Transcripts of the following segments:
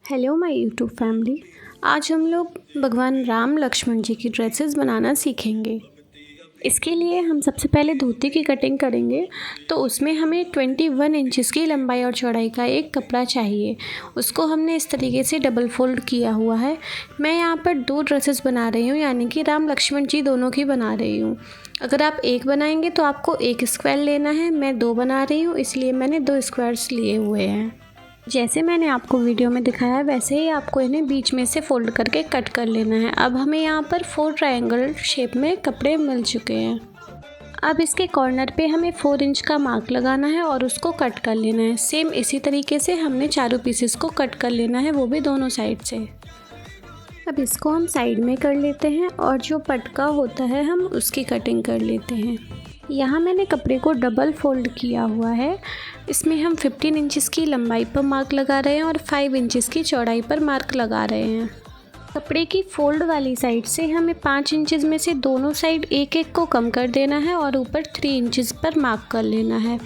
Hello my YouTube family. आज हम लोग भगवान राम लक्ष्मण जी की ड्रेसेस बनाना सीखेंगे। इसके लिए हम सबसे पहले धोती की कटिंग करेंगे। तो उसमें हमें 21 इंचेस की लंबाई और चौड़ाई का एक कपड़ा चाहिए। उसको हमने इस तरीके से डबल फोल्ड किया हुआ है। मैं यहाँ पर 2 ड्रेसेस बना रही हूँ, यानी कि राम लक्ष्मण जी दोनों की बना रही हूँ। अगर आप एक बनाएंगे तो आपको 1 स्क्वायर लेना है। मैं 2 बना रही हूँ, इसलिए मैंने 2 स्क्वायर्स लिए हुए हैं। जैसे मैंने आपको वीडियो में दिखाया वैसे ही आपको इन्हें बीच में से फोल्ड करके कट कर लेना है। अब हमें यहाँ पर 4 ट्रायंगल शेप में कपड़े मिल चुके हैं। अब इसके कॉर्नर पे हमें 4 इंच का मार्क लगाना है और उसको कट कर लेना है। सेम इसी तरीके से हमने चारों पीसेस को कट कर लेना है, वो भी दोनों साइड से। अब इसको हम साइड में कर लेते हैं और जो पटका होता है हम उसकी कटिंग कर लेते हैं। यहाँ मैंने कपड़े को डबल फोल्ड किया हुआ है। इसमें हम 15 इंचेस की लंबाई पर मार्क लगा रहे हैं और 5 इंचेस की चौड़ाई पर मार्क लगा रहे हैं। कपड़े की फोल्ड वाली साइड से हमें 5 इंचेस में से दोनों साइड एक एक को कम कर देना है और ऊपर 3 इंचेस पर मार्क कर लेना है।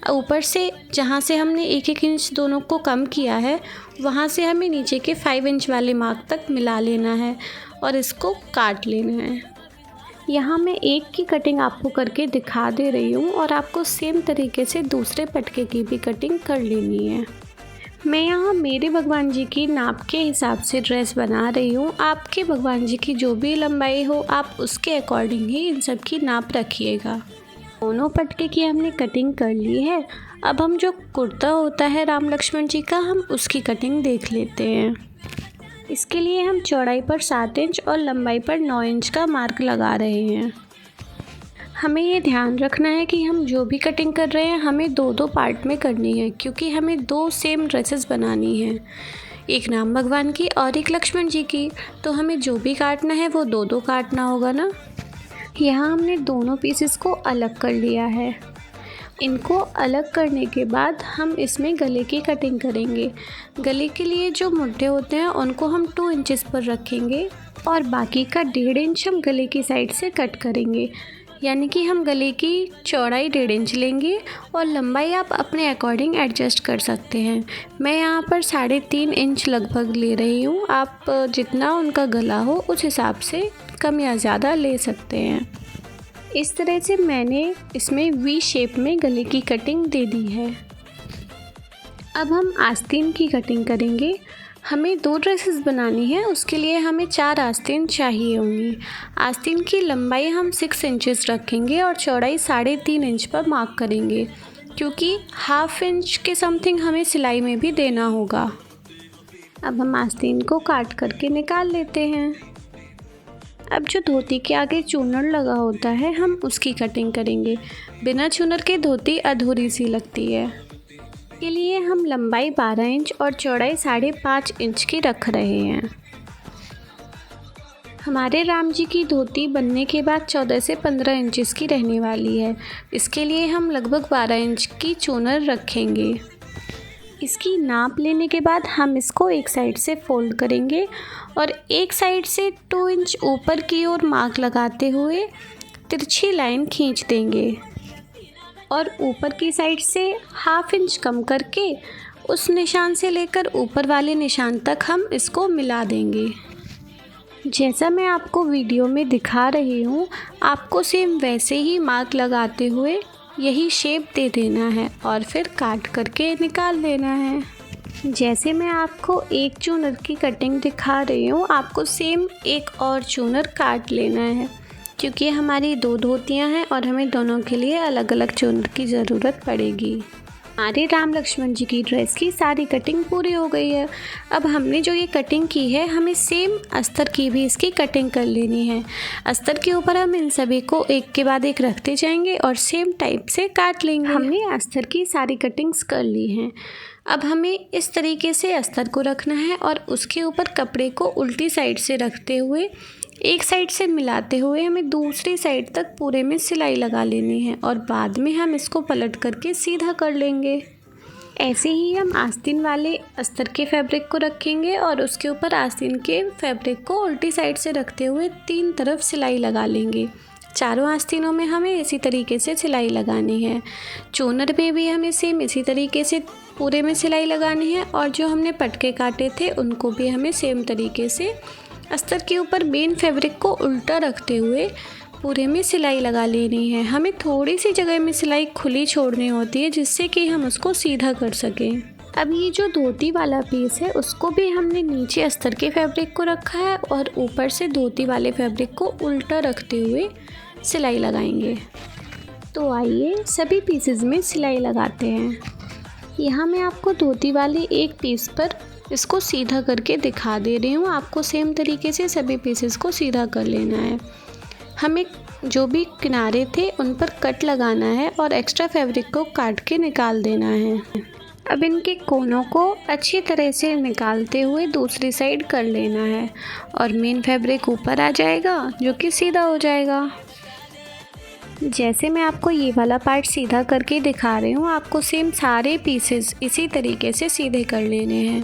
ऊपर से जहाँ से हमने एक एक इंच दोनों को कम किया है वहाँ से हमें नीचे के 5 इंच वाले मार्क तक मिला लेना है और इसको काट लेना है। यहाँ मैं एक की कटिंग आपको करके दिखा दे रही हूँ और आपको सेम तरीके से दूसरे पटके की भी कटिंग कर लेनी है। मैं यहाँ मेरे भगवान जी की नाप के हिसाब से ड्रेस बना रही हूँ। आपके भगवान जी की जो भी लंबाई हो आप उसके अकॉर्डिंग ही इन सब की नाप रखिएगा। दोनों पटके की हमने कटिंग कर ली है। अब हम जो कुर्ता होता है राम लक्ष्मण जी का, हम उसकी कटिंग देख लेते हैं। इसके लिए हम चौड़ाई पर 7 इंच और लंबाई पर 9 इंच का मार्क लगा रहे हैं। हमें ये ध्यान रखना है कि हम जो भी कटिंग कर रहे हैं हमें 2-2 पार्ट में करनी है, क्योंकि हमें 2 सेम ड्रेसेस बनानी है, एक राम भगवान की और एक लक्ष्मण जी की। तो हमें जो भी काटना है वो 2-2 काटना होगा ना। यहाँ हमने दोनों पीसेस को अलग कर लिया है। इनको अलग करने के बाद हम इसमें गले की कटिंग करेंगे। गले के लिए जो मुड्ढे होते हैं उनको हम 2 इंचेस पर रखेंगे और बाकी का 1.5 इंच हम गले की साइड से कट करेंगे। यानी कि हम गले की चौड़ाई 1.5 इंच लेंगे और लंबाई आप अपने अकॉर्डिंग एडजस्ट कर सकते हैं। मैं यहाँ पर 3.5 इंच लगभग ले रही हूँ। आप जितना उनका गला हो उस हिसाब से कम या ज़्यादा ले सकते हैं। इस तरह से मैंने इसमें वी शेप में गले की कटिंग दे दी है। अब हम आस्तीन की कटिंग करेंगे। हमें 2 ड्रेसेस बनानी है, उसके लिए हमें 4 आस्तीन चाहिए होंगी। आस्तीन की लंबाई हम 6 इंचेस रखेंगे और चौड़ाई 3.5 इंच पर मार्क करेंगे, क्योंकि ½ इंच के समथिंग हमें सिलाई में भी देना होगा। अब हम आस्तीन को काट करके निकाल लेते हैं। अब जो धोती के आगे चूनर लगा होता है हम उसकी कटिंग करेंगे। बिना चूनर के धोती अधूरी सी लगती है। इसके लिए हम लंबाई 12 इंच और चौड़ाई 5.5 इंच की रख रहे हैं। हमारे राम जी की धोती बनने के बाद 14 से 15 इंचेस की रहने वाली है। इसके लिए हम लगभग 12 इंच की चूनर रखेंगे। इसकी नाप लेने के बाद हम इसको एक साइड से फोल्ड करेंगे और एक साइड से 2 इंच ऊपर की ओर मार्क लगाते हुए तिरछी लाइन खींच देंगे और ऊपर की साइड से ½ इंच कम करके उस निशान से लेकर ऊपर वाले निशान तक हम इसको मिला देंगे। जैसा मैं आपको वीडियो में दिखा रही हूँ आपको सेम वैसे ही मार्क लगाते हुए यही शेप दे देना है और फिर काट करके निकाल देना है। जैसे मैं आपको एक चूनर की कटिंग दिखा रही हूँ आपको सेम एक और चूनर काट लेना है, क्योंकि हमारी 2 धोतियाँ हैं और हमें दोनों के लिए अलग अलग चूनर की ज़रूरत पड़ेगी। हमारे राम लक्ष्मण जी की ड्रेस की सारी कटिंग पूरी हो गई है। अब हमने जो ये कटिंग की है हमें सेम अस्तर की भी इसकी कटिंग कर लेनी है। अस्तर के ऊपर हम इन सभी को एक के बाद एक रखते जाएंगे और सेम टाइप से काट लेंगे। हमने अस्तर की सारी कटिंग्स कर ली हैं। अब हमें इस तरीके से अस्तर को रखना है और उसके ऊपर कपड़े को उल्टी साइड से रखते हुए एक साइड से मिलाते हुए हमें दूसरी साइड तक पूरे में सिलाई लगा लेनी है और बाद में हम इसको पलट करके सीधा कर लेंगे। ऐसे ही हम आस्तीन वाले अस्तर के फैब्रिक को रखेंगे और उसके ऊपर आस्तीन के फैब्रिक को उल्टी साइड से रखते हुए 3 तरफ सिलाई लगा लेंगे। चारों आस्तीनों में हमें इसी तरीके से सिलाई लगानी है। चूनर पे भी हमें सेम इसी तरीके से पूरे में सिलाई लगानी है और जो हमने पटके काटे थे उनको भी हमें सेम तरीके से अस्तर के ऊपर मेन फैब्रिक को उल्टा रखते हुए पूरे में सिलाई लगा लेनी है। हमें थोड़ी सी जगह में सिलाई खुली छोड़नी होती है जिससे कि हम उसको सीधा कर सकें। अब ये जो धोती वाला पीस है उसको भी हमने नीचे अस्तर के फैब्रिक को रखा है और ऊपर से धोती वाले फैब्रिक को उल्टा रखते हुए सिलाई लगाएंगे। तो आइए सभी पीसेस में सिलाई लगाते हैं। यहाँ मैं आपको धोती वाले एक पीस पर इसको सीधा करके दिखा दे रही हूँ। आपको सेम तरीके से सभी पीसेस को सीधा कर लेना है। हमें जो भी किनारे थे उन पर कट लगाना है और एक्स्ट्रा फैब्रिक को काट के निकाल देना है। अब इनके कोनों को अच्छी तरह से निकालते हुए दूसरी साइड कर लेना है और मेन फैब्रिक ऊपर आ जाएगा जो कि सीधा हो जाएगा। जैसे मैं आपको ये वाला पार्ट सीधा करके दिखा रही हूँ, आपको सेम सारे पीसेस इसी तरीके से सीधे कर लेने हैं।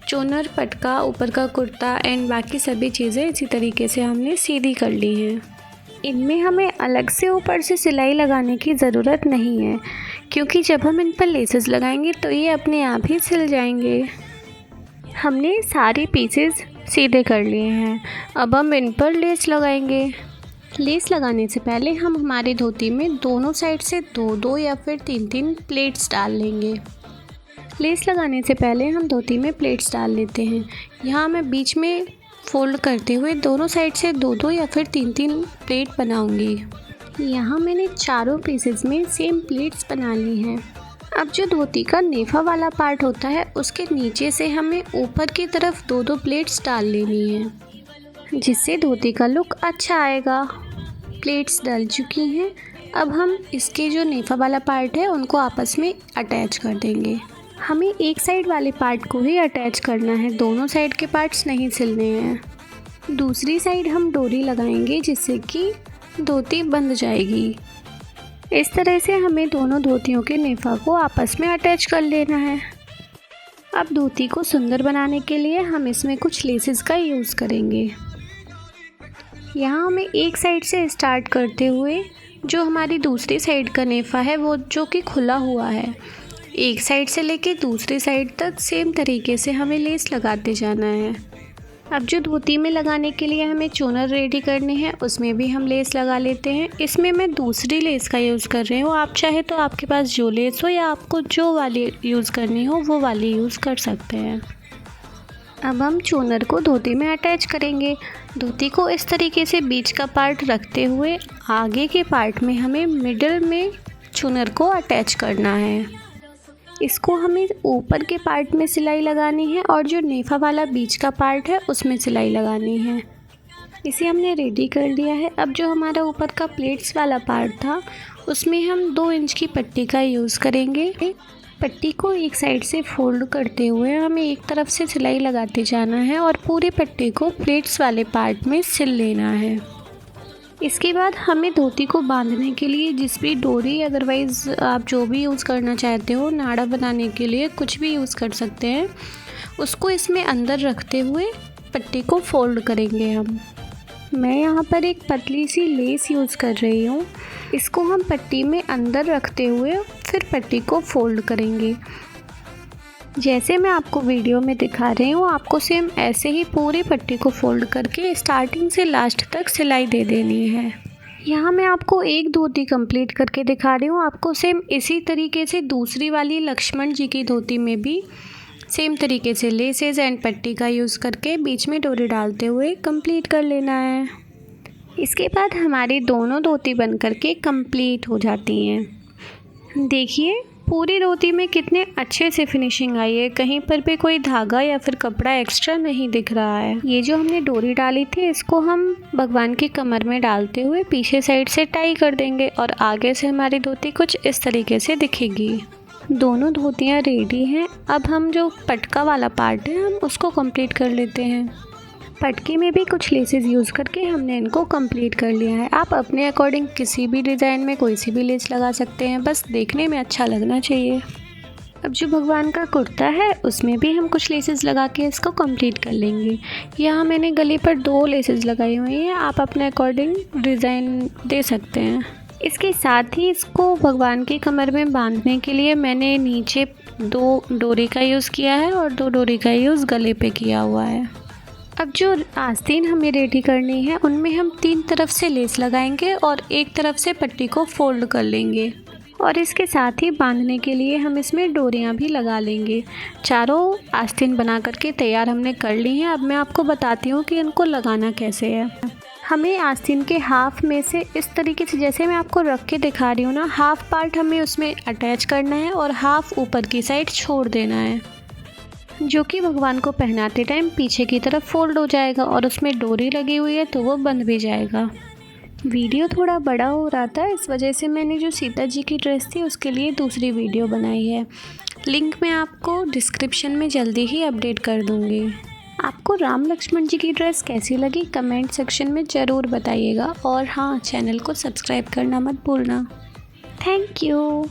चोनर, पटका, ऊपर का कुर्ता एंड बाकी सभी चीज़ें इसी तरीके से हमने सीधी कर ली हैं। इनमें हमें अलग से ऊपर से सिलाई लगाने की ज़रूरत नहीं है क्योंकि जब हम इन पर लेसेस लगाएंगे तो ये अपने आप ही सिल जाएंगे। हमने सारे पीसेस सीधे कर लिए हैं। अब हम इन पर लेस लगाएंगे। लेस लगाने से पहले हम हमारी धोती में दोनों साइड से 2-2 या फिर 3-3 प्लेट्स डाल लेंगे। लेस लगाने से पहले हम धोती में प्लेट्स डाल लेते हैं। यहाँ मैं बीच में फोल्ड करते हुए दोनों साइड से 2-2 या फिर 3-3 प्लेट बनाऊंगी। यहाँ मैंने चारों पीसेस में सेम प्लेट्स बना ली हैं। अब जो धोती का नेफा वाला पार्ट होता है उसके नीचे से हमें ऊपर की तरफ 2-2 प्लेट्स डाल लेनी है जिससे धोती का लुक अच्छा आएगा। प्लेट्स डल चुकी हैं। अब हम इसके जो नेफा वाला पार्ट है उनको आपस में अटैच कर देंगे। हमें एक साइड वाले पार्ट को ही अटैच करना है, दोनों साइड के पार्ट्स नहीं सिलने हैं। दूसरी साइड हम डोरी लगाएंगे जिससे कि धोती बंध जाएगी। इस तरह से हमें दोनों धोतियों के नेफा को आपस में अटैच कर लेना है। अब धोती को सुंदर बनाने के लिए हम इसमें कुछ लेसेस का यूज़ करेंगे। यहाँ हमें एक साइड से स्टार्ट करते हुए जो हमारी दूसरी साइड का नेफा है वो जो कि खुला हुआ है, एक साइड से लेके दूसरी साइड तक सेम तरीके से हमें लेस लगाते जाना है। अब जो धोती में लगाने के लिए हमें चोनर रेडी करनी है उसमें भी हम लेस लगा लेते हैं। इसमें मैं दूसरी लेस का यूज़ कर रही हूँ। आप चाहे तो आपके पास जो लेस हो या आपको जो वाली यूज़ करनी हो वो वाली यूज़ कर सकते हैं। अब हम चोनर को धोती में अटैच करेंगे। धोती को इस तरीके से बीच का पार्ट रखते हुए आगे के पार्ट में हमें मिडिल में चोनर को अटैच करना है। इसको हमें ऊपर के पार्ट में सिलाई लगानी है और जो नेफा वाला बीच का पार्ट है उसमें सिलाई लगानी है। इसे हमने रेडी कर लिया है। अब जो हमारा ऊपर का प्लेट्स वाला पार्ट था उसमें हम 2 इंच की पट्टी का यूज़ करेंगे। पट्टी को एक साइड से फोल्ड करते हुए हमें एक तरफ से सिलाई लगाते जाना है और पूरे पट्टी को प्लेट्स वाले पार्ट में सिल लेना है। इसके बाद हमें धोती को बांधने के लिए जिस भी डोरी, अदरवाइज़ आप जो भी यूज़ करना चाहते हो, नाड़ा बनाने के लिए कुछ भी यूज़ कर सकते हैं, उसको इसमें अंदर रखते हुए पट्टी को फोल्ड करेंगे हम। मैं यहाँ पर एक पतली सी लेस यूज़ कर रही हूँ। इसको हम पट्टी में अंदर रखते हुए फिर पट्टी को फोल्ड करेंगे। जैसे मैं आपको वीडियो में दिखा रही हूँ आपको सेम ऐसे ही पूरी पट्टी को फोल्ड करके स्टार्टिंग से लास्ट तक सिलाई दे देनी है। यहाँ मैं आपको एक धोती कंप्लीट करके दिखा रही हूँ। आपको सेम इसी तरीके से दूसरी वाली लक्ष्मण जी की धोती में भी सेम तरीके से लेसेस एंड पट्टी का यूज़ करके बीच में डोरी डालते हुए कंप्लीट कर लेना है। इसके बाद हमारी दोनों धोती बन करके कंप्लीट हो जाती हैं। देखिए पूरी धोती में कितने अच्छे से फिनिशिंग आई है, कहीं पर भी कोई धागा या फिर कपड़ा एक्स्ट्रा नहीं दिख रहा है। ये जो हमने डोरी डाली थी इसको हम भगवान की कमर में डालते हुए पीछे साइड से टाई कर देंगे और आगे से हमारी धोती कुछ इस तरीके से दिखेगी। दोनों धोतियाँ रेडी हैं। अब हम जो पटका वाला पार्ट है हम उसको कंप्लीट कर लेते हैं। पटके में भी कुछ लेसेस यूज़ करके हमने इनको कंप्लीट कर लिया है। आप अपने अकॉर्डिंग किसी भी डिज़ाइन में कोई सी भी लेस लगा सकते हैं, बस देखने में अच्छा लगना चाहिए। अब जो भगवान का कुर्ता है उसमें भी हम कुछ लेसेस लगा के इसको कंप्लीट कर लेंगे। यहाँ मैंने गले पर 2 लेसेस लगाई हुई हैं, आप अपने अकॉर्डिंग डिज़ाइन दे सकते हैं। इसके साथ ही इसको भगवान की कमर में बांधने के लिए मैंने नीचे 2 डोरी का यूज़ किया है और 2 डोरी का यूज़ गले पे किया हुआ है। अब जो आस्तीन हमें रेडी करनी है उनमें हम 3 तरफ से लेस लगाएंगे और एक तरफ से पट्टी को फोल्ड कर लेंगे और इसके साथ ही बांधने के लिए हम इसमें डोरियां भी लगा लेंगे। चारों आस्तीन बना करके तैयार हमने कर ली हैं। अब मैं आपको बताती हूँ कि इनको लगाना कैसे है। हमें आस्तीन के हाफ में से इस तरीके से, जैसे मैं आपको रख के दिखा रही हूँ ना, हाफ पार्ट हमें उसमें अटैच करना है और हाफ ऊपर की साइड छोड़ देना है, जो कि भगवान को पहनाते टाइम पीछे की तरफ फोल्ड हो जाएगा और उसमें डोरी लगी हुई है तो वो बंध भी जाएगा। वीडियो थोड़ा बड़ा हो रहा था, इस वजह से मैंने जो सीता जी की ड्रेस थी उसके लिए दूसरी वीडियो बनाई है। लिंक मैं आपको डिस्क्रिप्शन में जल्दी ही अपडेट कर दूँगी। आपको राम लक्ष्मण जी की ड्रेस कैसी लगी कमेंट सेक्शन में ज़रूर बताइएगा और हाँ, चैनल को सब्सक्राइब करना मत भूलना। Thank you.